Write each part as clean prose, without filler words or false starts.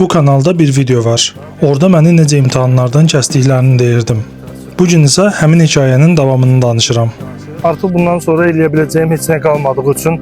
Bu kanalda bir video var. Orada məni necə imtahanlardan kəsdiklərini deyirdim. Bu gün isə həmin hekayənin davamını danışıram. Artıq bundan sonra eləyə biləcəyim heç nə qalmadığı üçün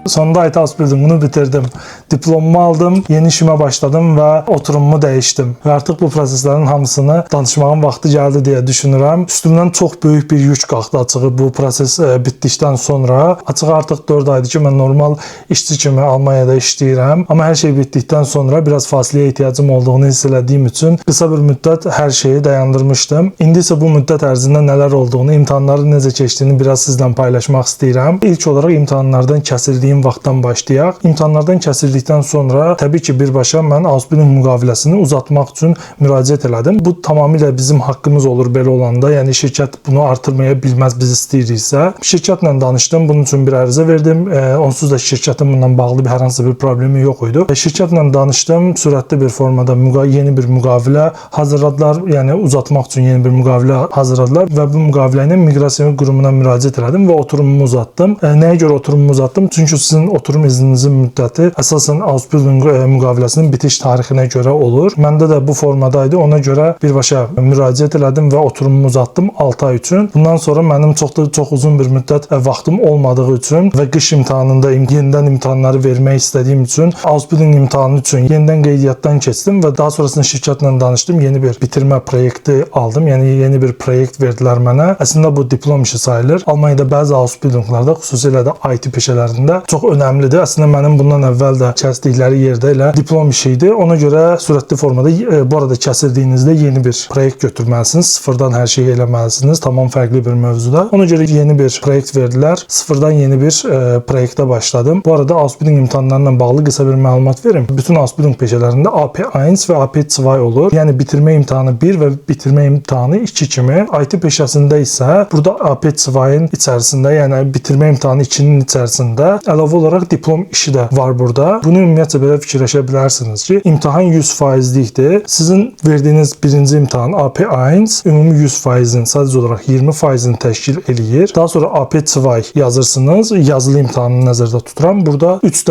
sonunda IT House Building'unu bitirdim. Diplomumu aldım, yeni işime başladım ve oturumumu değiştim. Ve artık bu proseslerin hamısını danışmağın vaxtı geldi diye düşünürəm. Üstümden çok büyük bir yük qalxdı açığı bu proses bitdikdən sonra. Açığı artık 4 aydır ki mən normal işçi kimi Almanya'da işləyirəm. Ama her şey bitdikdən sonra biraz fasiləyə ihtiyacım olduğunu hiss elədiyim üçün kısa bir müddət hər şeyi dayandırmışdım. İndi isə bu müddət ərzində nələr olduğunu, imtahanların necə keçdiyini biraz sizlə paylaşmaq istəyirəm. İlk olaraq imtahanlardan kəsildiyim vaxtdan başlayaq. İmtahanlardan kəsildikdən sonra təbii ki birbaşa mən Ausbildung müqaviləsini uzatmaq üçün müraciət elədim. Bu tamamilə bizim haqqımız olur belə olanda. Yəni şirkət bunu artırmaya bilməz biz istəyiriksə. Şirkətlə danışdım. Bunun üçün bir ərizə verdim. Onsuz da şirkətin bundan bağlı hər hansı bir problemi yox idi. Şirkətlə danışdım. Sürətli bir formada yeni bir müqavilə hazırladılar. Yəni uzatmaq üçün yeni bir müqavilə hazırladılar və bu müqavilə ilə miqrasiya qurumuna müraciət elədim və oturumumu uzatdım. Nəyə görə oturumumu uzatdım? Çünki sizin oturum izninizin müddəti əsasən Ausbildung müqaviləsinin bitiş tarixinə görə olur. Məndə də bu formadaydı. Ona görə birbaşa müraciət elədim və oturumumu uzatdım 6 ay üçün. Bundan sonra mənim çox uzun bir müddət vaxtım olmadığı üçün və qış imtahanında yenidən imtahanları vermək istədiyim üçün Ausbildung imtahanı üçün yenidən qeydiyyatdan keçdim və daha sonrasında şirkətlə danışdım. Yeni bir bitirmə proyekti aldım. Yəni yeni bir proyekt verdilər mənə. Əslində bu diplom işi sayılır. Almaniyada bəzi Ausbildunglarda, xüsusilə də IT peşələrində çox önəmlidir. Əslində mənim bundan əvvəl də kəsdikləri yerdə elə diplom işi idi. Ona görə sürətli formada bu arada kəsildiyinizdə yeni bir proyekt götürməlisiniz. Sıfırdan hər şeyi eləməlisiniz. Tamam fərqli bir mövzuda. Ona görə yeni bir proyekt verdilər. Sıfırdan yeni bir proyektə başladım. Bu arada Ausbildung imtahanlarla bağlı qısa bir məlumat verim. Bütün Ausbildung peşələrində AP1 və AP2 olur. Yəni bitirmə imtahanı 1 və bitirmə imtahanı 2 kimi. IT peşəsində isə burada AP2-in içərisində, yəni bitirmə imtahanı 2-nin içərisində əlavə olaraq diplom işi də var burada. Bunu ümumiyyətlə belə fikirləşə bilərsiniz ki, imtahan 100%likdir. Sizin verdiyiniz birinci imtahan AP1 ümumi 100%-in sadəcə olaraq 20%-ni təşkil eləyir. Daha sonra AP2 yazırsınız. Yazılı imtahanı nəzərdə tuturam. Burada 3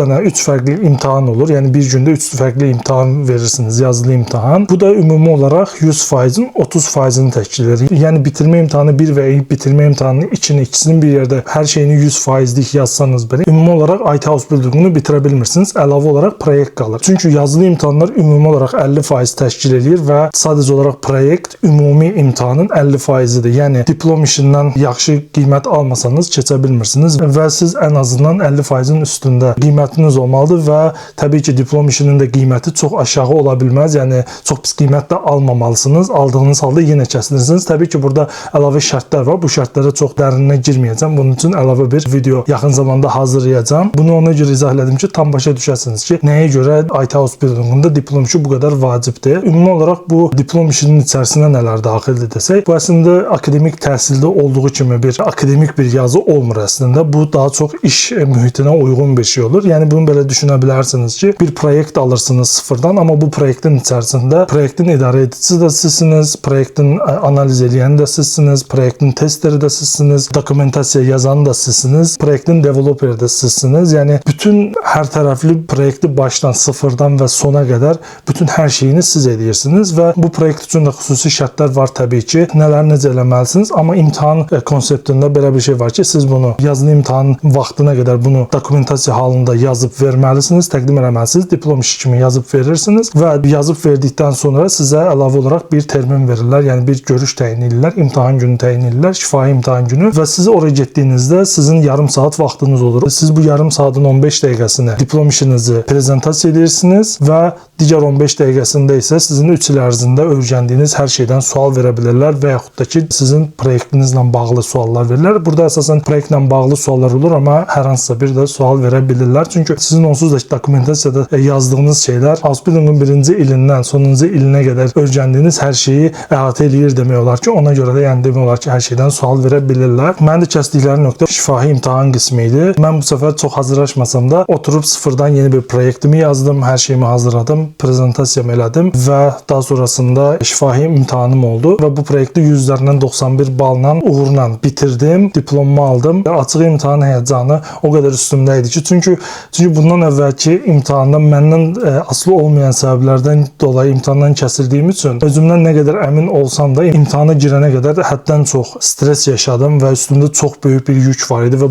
fərqli imtahan olur. Yəni bir gündə 3 fərqli imtahan verirsiniz, yazılı imtahan. Bu da ümumi olaraq 100%-in 30%-ni təşkil edir. Yəni bitirmə imtahanı 1 və bitirmə imtahanı 2-nin ikisinin bir yerdə hər şeyini 100%lik yazsanız belə ümumi olaraq IT Ausbildung'unu bitirə bilmirsiniz. Əlavə olaraq proyekt qalır. Çünki yazılı imtahanlar ümumi olaraq 50% təşkil edir və sadəcə olaraq proyekt ümumi imtahanın 50%-idir. Yəni diplom işindən yaxşı qiymət almasanız keçə bilmirsiniz və siz ən azından 50%-in üstündə qiymətiniz olmalıdır və təbii ki diplom işinin də qiyməti çox aşağı ola bilməz. Yəni çox pis qiymət də almamalısınız. Aldığınız halda yenə kəsilirsiniz. Təbii ki burada əlavə şərtlər var. Bu şərtlərə çox dərinə girməyəcəm. Bunun üçün əlavə bir video yaxın zamanda hazırlayacağam. Bunu ona görə izah elədim ki, tam başa düşəsiniz ki, nəyə görə IT Ausbildung'unda diplom işi bu qədər vacibdir. Ümumi olaraq bu diplom işinin içərisinə nələr daxildir desək, bu əslində akademik təhsildə olduğu kimi bir akademik bir yazı olmur əslində. Bu daha çox iş mühitinə uyğun bir şey olur. Yəni bunu belə düşünə bilərsiniz ki, bir proyekt alırsınız sıfırdan, amma bu proyektin içərisində proyektin idarə edicisi də sizsiniz, proyektin analiz edən də sizsiniz, proyektin testeri də sizsiniz, dokumentasiya yazanı da sizsiniz, proyektin developeri də sizsiniz. Yəni bütün hər tərəfli proyekti başdan sıfırdan və sona qədər bütün hər şeyini siz edirsiniz və bu proyekt üçün də xüsusi şərtlər var təbii ki. Nələr necə eləməlisiniz, amma imtahan konseptində belə bir şey var ki, siz bunu yazılı imtahan vaxtına qədər bunu dokumentasiya halında yazıb verməlisiniz, təqdim etməlisiniz, diplom işi kimi yazıb verirsiniz və yazıb verdikdən sonra sizə əlavə olaraq bir termin verirlər, yəni bir görüş təyin edirlər, imtahan günü təyin edirlər, şifahi imtahan günü və siz oraya getdiyinizdə sizin yarım saat vaxtınız olur. Siz bu yarım saatın 15 dəqiqəsini diplom işinizi prezentasiya edirsiniz və digər 15 dəqiqəsində isə sizin 3 il ərzində öyrəndiyiniz hər şeydən sual verə bilirlər və yaxud da ki sizin proyektinizlə bağlı suallar verirlər. Burada əsasən proyektlə bağlı suallar olur, amma hər hansısa bir də sual verə bilirlər. Çünki sizin onsuz da dokumentasiyada yazdığınız şeylər Ausbildung'un birinci ilindən sonuncu ilinə qədər öyrəndiyiniz hər şeyi əhatə eləyir demək olar ki, ona görə də yəni demək olar ki, hər şeydən sual verə bilirlər. Mən də kəsdikləri nöqtə şifahi imtahan qismi idi. Mən bu səfər qədər çox hazırlaşmasam da oturub sıfırdan yeni bir proyektimi yazdım, hər şeyimi hazırladım, prezentasiyamı elədim və daha sonrasında şifahi imtahanım oldu və bu proyekti 100 üzərindən 91 balla uğurla bitirdim, diplomumu aldım. Açıq imtahan həyəcanı o qədər üstümdə idi ki, çünki bundan əvvəlki imtahanda məndən asılı olmayan səbəblərdən dolayı imtahandan kəsildiyim üçün özümdən nə qədər əmin olsam da imtahana girənə qədər həddən çox stres yaşadım və üstümdə çox böyük bir yük var idi və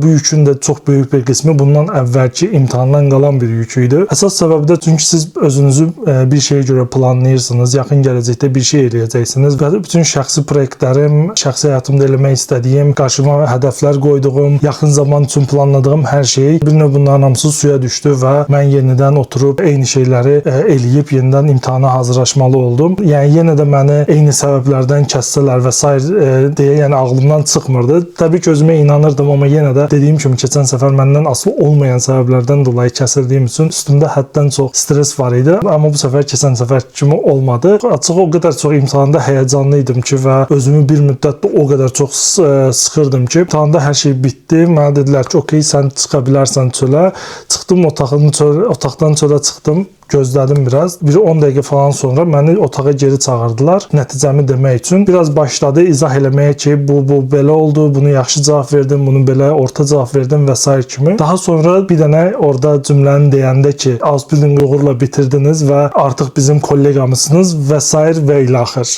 bu yükün də çox böyük bir qismi bundan əvvəlki imtahandan qalan bir yük idi. Əsas səbəb də çünki siz özünüzü bir şeyə görə planlayırsınız, yaxın gələcəkdə bir şey eləyəcəksiniz və bütün şəxsi proyektlərim, şəxsi həyatımda eləmək istədiyim, qarşıma hədəflər qoyduğum, yaxın zaman üçün planladığım hər şey bir növ bunların hamısı suya düşdü və mən yenidən oturub eyni şeyləri eləyib yenidən imtahana hazırlaşmalı oldum. Yəni yenə də məni eyni səbəblərdən kəssələr və sair deyə yəni ağlımdan çıxmırdı. Təbii ki, özümə inanırdım, amma yenə də dediyim kimi keçən səfər məndən asılı olmayan səbəblərdən dolayı kəsildiyim üçün üstümdə həddən çox stres var idi. Amma bu səfər keçən səfər kimi olmadı. Açıq o qədər çox imtahanda həyəcanlı idim ki və özümü bir müddət o qədər çox sıxırdım ki, imtahanda hər şey bitdi. Mənə dedilər ki, okey, sən çıxa bilərsən çölə. Çıxdım otaqdan çölə çıxdım. Gözlədim biraz. Bir 10 dəqiqə falan sonra məni otağa geri çağırdılar. Nəticəmi demək üçün. Biraz başladı izah eləməyə ki, bu belə oldu, bunu yaxşı cavab verdim, bunu belə orta cavab verdim və s. kimi. Daha sonra bir dənə orada cümləni deyəndə ki, Ausbildung uğurla bitirdiniz və artıq bizim kolleqamısınız və s. və ilə axır.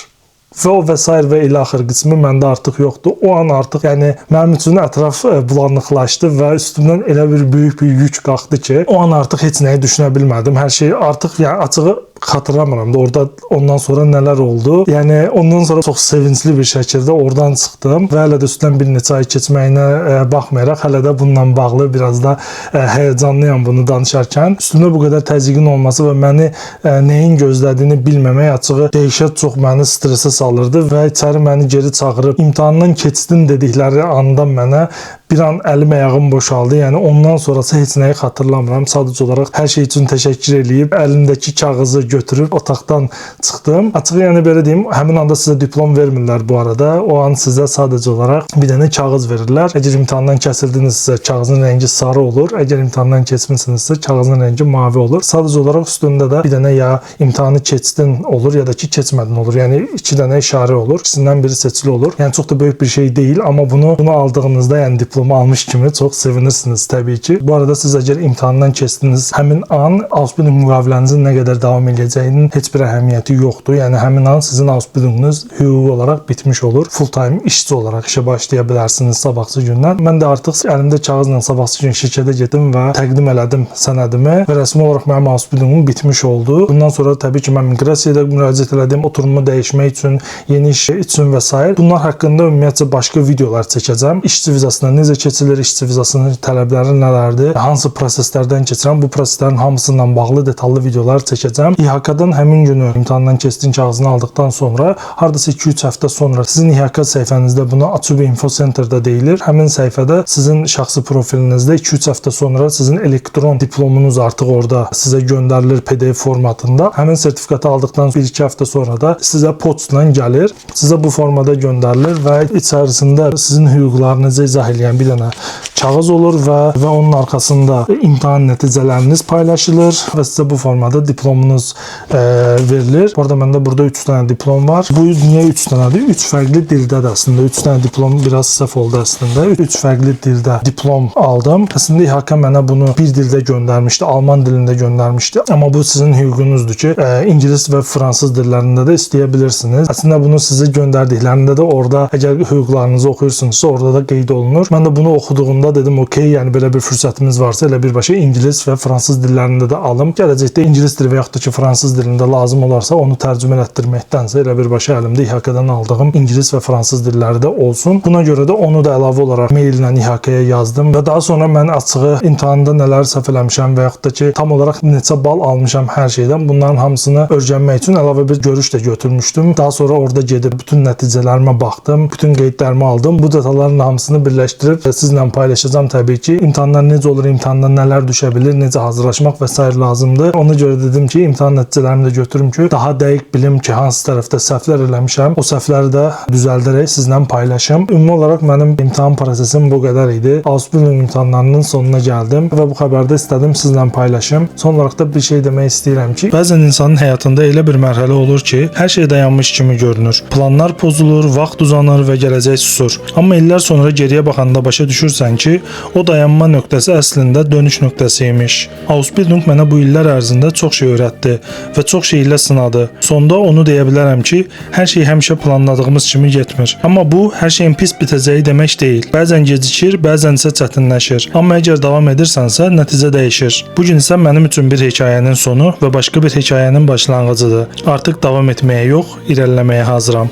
Və o və s. və ilə axır qismi məndə artıq yoxdur. O an artıq yəni mənim üçün ətraf bulanıqlaşdı və üstümdən elə bir böyük bir yük qalxdı ki, o an artıq heç nəyi düşünə bilmədim. Hər şey artıq yəni açığı xatırlamıram da orada ondan sonra nələr oldu. Yəni ondan sonra çox sevincli bir şəkildə oradan çıxdım və hələ də üstdən bir neçə ay keçməyinə baxmayaraq hələ də bununla bağlı biraz da həyəcanlıyam bunu danışarkən. Üstümdə bu qədər təzyiqin olması və məni nəyin gözlədiyini bilməmək açığı dəhşət çox məni stresə salırdı və içəri məni geri çağırıb imtahandan keçdin dedikləri anda mənə bir an əlim ayağım boşaldı. Yəni ondan sonrası heç nəyi xatırlamıram. Sadəcə olaraq hər şey üçün təşəkkür eləyib əlimdəki kağızı götürüb otaqdan çıxdım. Açığı yəni belə deyim, həmin anda sizə diplom vermirlər bu arada. O an sizə sadəcə olaraq bir dənə kağız verirlər. Əgər imtahandan kəsildinizsə kağızın rəngi sarı olur. Əgər imtahandan keçmisinizsə kağızın rəngi mavi olur. Sadəcə olaraq üstündə də bir dənə ya imtahanı keçdin olur ya da ki keçmədin olur. Yəni 2 dənə işarə olur. İkisindən biri seçili olur. Yəni çox da böyük bir şey deyil, amma bunu aldığınızda yəni diplomu almış kimi çox sevinirsiniz təbii ki. Bu arada siz əgər imtahandan keçdiniz, həmin an Ausbildung müqavilənizin nə qədər davam edəcəyinin heç bir əhəmiyyəti yoxdur. Yəni həmin an sizin Ausbildungunuz hüquqi olaraq bitmiş olur. Full time işçi olaraq işə başlaya bilərsiniz sabahsı gündən. Mən də artıq əlimdə kağızla sabahsı gün şirkətə getdim və təqdim elədim sənədimi və rəsmi olaraq mənim Ausbildungum bitmiş oldu. Bundan sonra təbii ki mən miqrasiyaya müraciət elədim, oturumumu dəyişmək üçün, yeni iş üçün və s. Bunlar haqqında ümumiyyətcə başqa videolar çəkəcəm. İşçi vizasına necə keçilir, işçi vizasının tələbləri nələrdir, hansı proseslərdən keçirəm, bu proseslərin hamısından bağlı detallı videolar çəkəcəm. İHK-dan həmin günü imtahandan keçdin kağızını aldıqdan sonra hardasa 2-3 həftə sonra sizin İHK səhifənizdə buna Açub Info Center'da deyilir. Həmin səhifədə sizin şəxsi profilinizdə 2-3 həftə sonra sizin elektron diplomunuz artıq orada sizə göndərilir PDF formatında. Həmin sertifikatı aldıqdan 1-2 həftə sonra da sizə poçtla gəlir. Sizə bu formada göndərilir və içərisində sizin hüquqlarınızı izah edən bir dənə kağız olur və onun arxasında imtahan nəticələriniz paylaşılır və sizə bu formada diplomunuz verilir. Bu arada məndə burada 3 dənə diplom var. Bu niyə 3 dənədir? 3 fərqli dildədir əslində. 3 dənə diplom biraz səhv oldu əslində. 3 fərqli dildə diplom aldım. Əslində İHK mənə bunu bir dildə göndərmişdi, Alman dilində göndərmişdi. Amma bu sizin hüququnuzdur ki, İngilis və fransız dillərində də istəyə bilirsiniz. Əslində bunu sizə göndərdiklərində də orada əgər hüquqlarınızı oxuyursunuzsa orada da qeyd olunur. Mən də bunu oxuduğumda dedim, okey, yəni belə bir fürsətimiz varsa elə birbaşa ingilis və fransız dillərində də alım. Gələcəkdə ingilis dili və yaxud da ki fransız dilində lazım olarsa onu tərcümə etdirməkdənsə elə birbaşa əlimdə İHK-dan aldığım ingilis və fransız dilləri də olsun. Buna görə də onu da əlavə olaraq maillə İHK-ya yazdım və daha sonra mən açığı imtahanda nələr səhv eləmişəm və yaxud da ki tam olaraq neçə bal almışam hər şeydən bunların hamısını öyrənmək üçün əlavə bir görüş də götürmüşdüm. Daha sonra orada gedib bütün nəticələrimə baxdım, bütün qeydlərimi aldım. Bu detalların hamısını birləşdirib götürüb sizlə paylaşacağam təbii ki. İmtahanlar necə olur, imtahanda nələr düşə bilir, necə hazırlaşmaq və s. lazımdır. Ona görə dedim ki, imtahan nəticələrimi də götürüm ki, daha dəqiq bilim ki, hansı tərəfdə səhvlər eləmişəm. O səhvləri də düzəldərək sizlə paylaşım. Ümumi olaraq mənim imtahan prosesim bu qədər idi. Ausbildung imtahanlarının sonuna gəldim və bu xəbərdə istədim sizlə paylaşım. Son olaraq da bir şey demək istəyirəm ki, Bəzən insanın həyatında elə bir mərhələ olur ki, hər şey dayanmış kimi görünür. Planlar pozulur, vaxt uzanır və gələcək susur. Amma illər sonra geriyə baxanda başa düşürsən ki, o dayanma nöqtəsi əslində dönüş nöqtəsi imiş. Ausbildung mənə bu illər ərzində çox şey öyrətdi və çox şey ilə sınadı. Sonda onu deyə bilərəm ki, hər şey həmişə planladığımız kimi getmir. Amma bu hər şeyin pis bitəcəyi demək deyil. Bəzən gecikir, bəzən isə çətinləşir. Amma əgər davam edirsənsə, nəticə dəyişir. Bu gün isə mənim üçün bir hekayənin sonu və başqa bir hekayənin başlanğıcıdır. Artıq davam etməyə yox, irəliləməyə hazıram.